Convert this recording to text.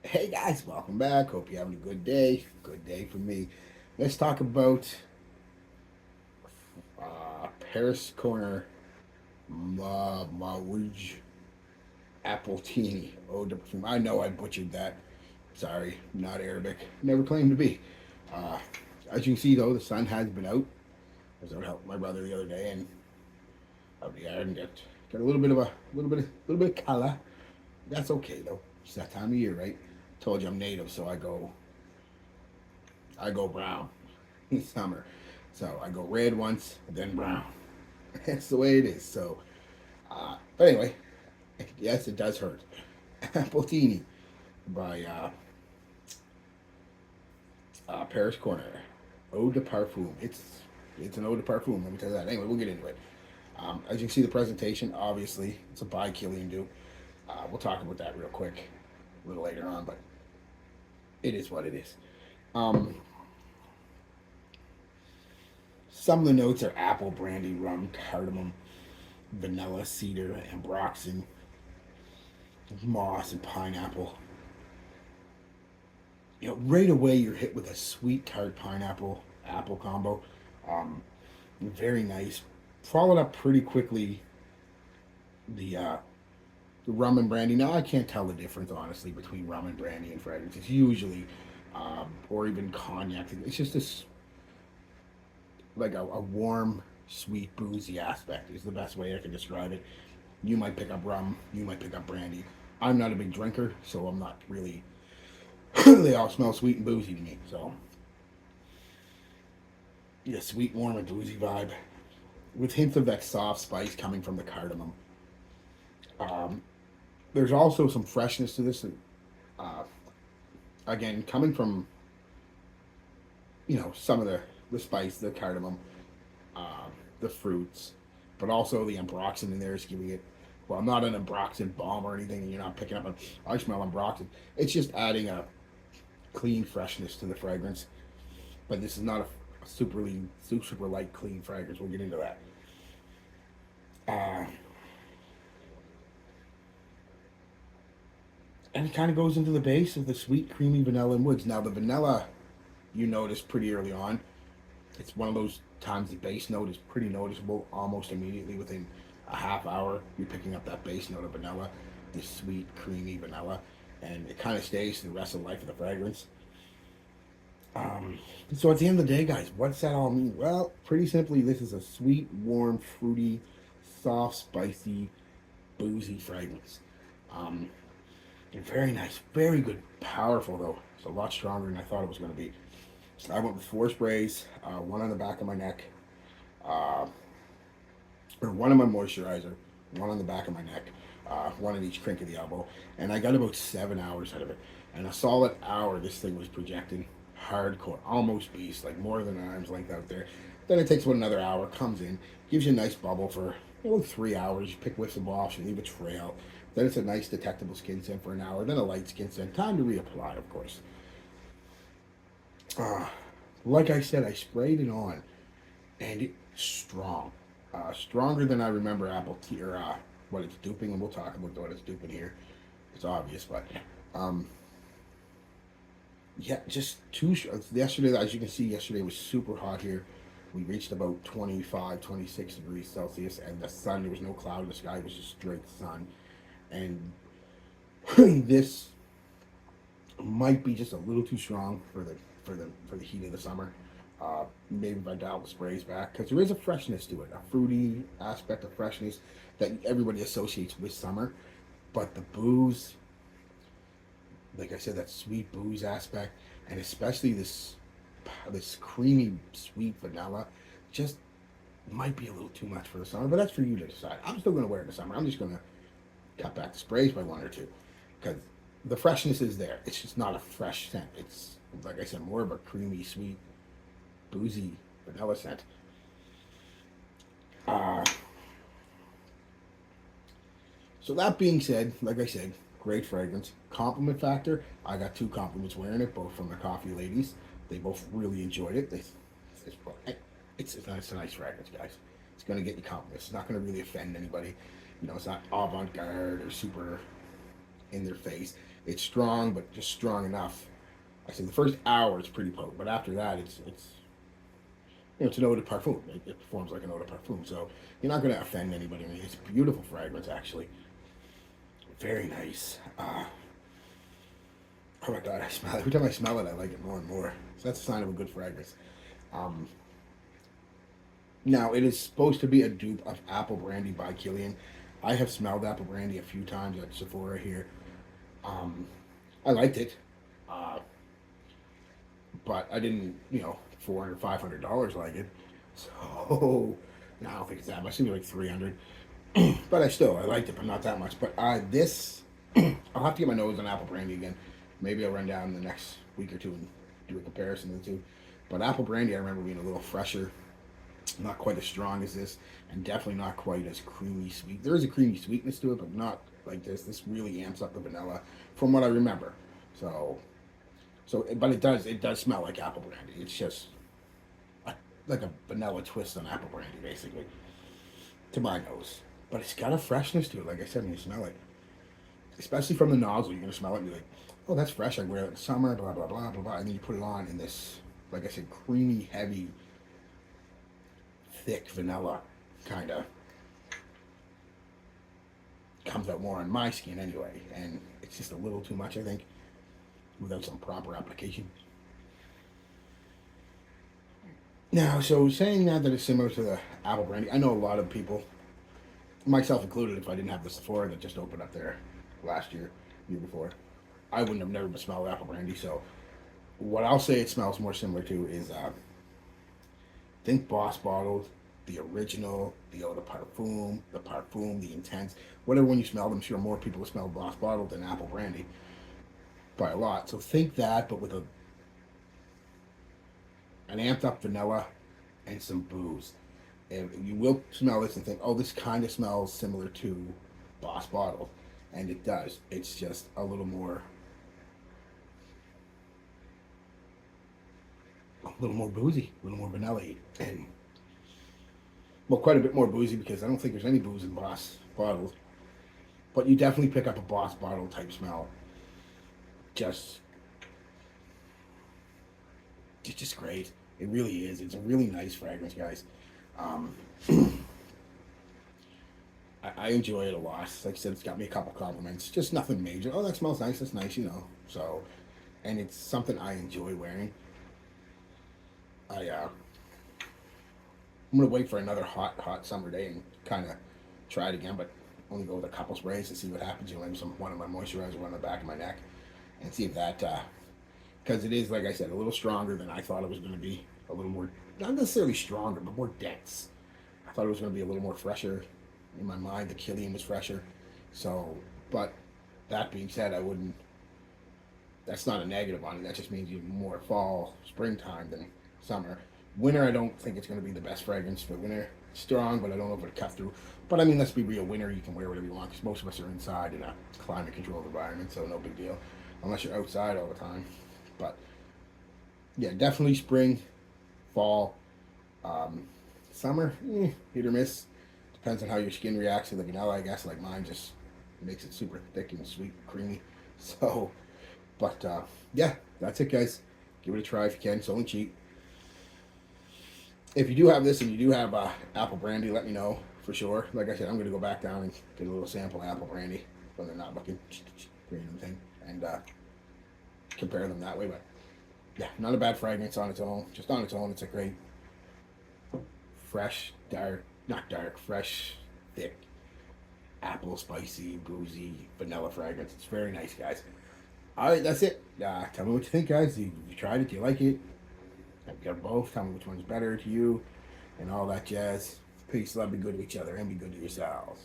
Hey guys, welcome back. Hope you're having a good day. Good day for me. Let's talk about Paris Corner Mawj Appletini eau de parfum. I know I butchered that. Sorry, not Arabic. Never claimed to be. Uh, as you can see, though, the sun has been out. I was out helping my brother the other day, and out in the yard and got a little bit of color. That's okay though. It's that time of year, right? Told you I'm native, so I go brown in summer. So I go red once, then brown. That's the way it is. So, but anyway, yes, it does hurt. Appletini by Paris Corner. Eau de Parfum. It's an eau de parfum. Let me tell you that. Anyway, we'll get into it. As you can see, the presentation, obviously, it's a by Killian Apple. We'll talk about that real quick a little later on, but it is what it is. Um, some of the notes are apple, brandy, rum, cardamom, vanilla, cedar, ambroxan, moss, and pineapple. Right away you're hit with a sweet tart pineapple apple combo. Um, Very nice. Followed up pretty quickly the uh, the rum and brandy. Now I can't tell the difference honestly between rum and brandy and fragrance. It's usually, or even cognac. It's just this like a warm, sweet, boozy aspect is the best way I can describe it. You might pick up rum, you might pick up brandy. I'm not a big drinker, so I'm not really. They all smell sweet and boozy to me. So yeah, sweet, warm, and boozy vibe with hints of that soft spice coming from the cardamom. Um, there's also some freshness to this. Uh, Again, coming from some of the spice, the cardamom, uh, the fruits, but also the ambroxan in there is giving it. Well, not an ambroxan bomb or anything. And you're not picking up a. I smell ambroxan. It's just adding a clean freshness to the fragrance. But this is not a super light clean fragrance. We'll get into that. Uh, and it kind of goes into the base of the sweet, creamy vanilla and woods. Now the vanilla, you notice pretty early on. It's one of those times the base note is pretty noticeable almost immediately within a half hour. You're picking up that base note of vanilla, this sweet, creamy vanilla, and it kind of stays the rest of the life of the fragrance. Um, so at the end of the day, guys, what's that all mean? Well, pretty simply, this is a sweet, warm, fruity, soft, spicy, boozy fragrance. Um, Very nice, very good, powerful though. It's a lot stronger than I thought it was going to be. So I went with four sprays, one on the back of my neck, uh, or one on my moisturizer, one on the back of my neck, one on each crink of the elbow, and I got about 7 hours out of it. And a solid hour, this thing was projecting hardcore, almost beast, like more than an arm's length out there. Then it takes about another hour, comes in, gives you a nice bubble for 3 hours. You pick whiffs of wash, you leave a trail. Then it's a nice detectable skin scent for an hour. Then a light skin scent. Time to reapply, of course. Uh, like I said, I sprayed it on, and it's strong, stronger than I remember apple tea or what it's duping, and we'll talk about what it's duping here. It's obvious, but um, yeah, just too. Yesterday, as you can see, yesterday was super hot here. We reached about 25, 26 degrees Celsius, and the sun. There was no cloud in the sky. It was just straight sun, and this might be just a little too strong for the heat of the summer. Maybe if I dial the sprays back, because there is a freshness to it, a fruity aspect of freshness that everybody associates with summer. But the booze, like I said, that sweet booze aspect, and especially this creamy sweet vanilla, just might be a little too much for the summer. But that's for you to decide. I'm still going to wear it in the summer. I'm just going to cut back the sprays by one or two, because the freshness is there. It's just not a fresh scent. It's like I said, more of a creamy, sweet, boozy vanilla scent. Uh, so that being said, like I said, great fragrance. Compliment factor. I got two compliments wearing it, both from the coffee ladies. They both really enjoyed it. It's a nice fragrance, guys. It's gonna get you compliments. It's not gonna really offend anybody. It's not avant garde or super. in their face. It's strong, but just strong enough. I said the first hour it's pretty potent, but after that it's an eau de parfum. It performs like an eau de parfum, so you're not going to offend anybody. I mean, it's a beautiful fragrance, actually. Very nice. Oh my god, I smell it. Every time I smell it, I like it more and more. So that's a sign of a good fragrance. Um, Now, it is supposed to be a dupe of Apple Brandy by Killian. I have smelled Apple Brandy a few times at Sephora here. Um, I liked it, uh, but I didn't, $400, $500 like it. So, no, I don't think it's that much. Maybe like 300. But I liked it, but not that much. But this, I'll have to get my nose on Apple Brandy again. Maybe I'll run down in the next week or two and do a comparison of the two. But Apple Brandy, I remember being a little fresher, not quite as strong as this, and definitely not quite as creamy sweet. There is a creamy sweetness to it, but not like this. This really amps up the vanilla, from what I remember. But it does smell like apple brandy. It's just like a vanilla twist on apple brandy, basically, to my nose. But it's got a freshness to it, like I said, when you smell it, especially from the nozzle. You're gonna smell it and be like, "Oh, that's fresh. I wear it in the summer." Blah blah blah blah blah. And then you put it on in this, like I said, creamy, heavy, thick vanilla kind of comes out more on my skin anyway, and it's just a little too much, I think, without some proper application. Now, so saying that it's similar to the apple brandy, I know a lot of people, myself included, if I didn't have the Sephora that just opened up there last year before, I wouldn't have never smelled apple brandy. So what I'll say it smells more similar to is think Boss bottles, the original, the eau de parfum, the intense, whatever one you smell. I'm sure more people have smelled Boss bottle than apple brandy by a lot. So think that, but with an amped up vanilla and some booze. And you will smell this and think, oh, this kind of smells similar to Boss bottle. And it does. It's just a little more boozy, a little more vanilla-y. And well, quite a bit more boozy, because I don't think there's any booze in Boss bottles. But you definitely pick up a Boss bottle type smell. Just It's just great. It really is. It's a really nice fragrance, guys. Um, I enjoy it a lot. Like I said, it's got me a couple compliments. Just nothing major. Oh, that smells nice. That's nice. So, and it's something I enjoy wearing. I'm gonna wait for another hot summer day and kind of try it again, but only go with a couple sprays to see what happens. Maybe one of my moisturizer on the back of my neck, and see if that, because it is, like I said, a little stronger than I thought it was going to be. A little more, not necessarily stronger, but more dense. I thought it was going to be a little more fresher. In my mind, the Killian was fresher. So, but that being said, I wouldn't. That's not a negative on it. That just means you more fall, springtime than summer. Winter, I don't think it's going to be the best fragrance for winter. It's strong, but I don't know if it'll cut through. But I mean, let's be real. Winter, you can wear whatever you want, because most of us are inside in a climate-controlled environment, so no big deal, unless you're outside all the time. But yeah, definitely spring, fall, summer, hit or miss. Depends on how your skin reacts to the vanilla. I guess like mine just makes it super thick and sweet, and creamy. So, but yeah, that's it, guys. Give it a try if you can. It's only cheap. If you do have this and you do have apple brandy, let me know for sure. Like I said, I'm going to go back down and get a little sample of apple brandy when they're not looking random thing, and compare them that way. But yeah, not a bad fragrance on its own. Just on its own, it's a great, fresh, fresh, thick, apple, spicy, boozy, vanilla fragrance. It's very nice, guys. All right, that's it. Tell me what you think, guys. You tried it? Do you like it? Have you got both? Tell me which one's better to you, and all that jazz. Peace, love, be good to each other, and be good to yourselves.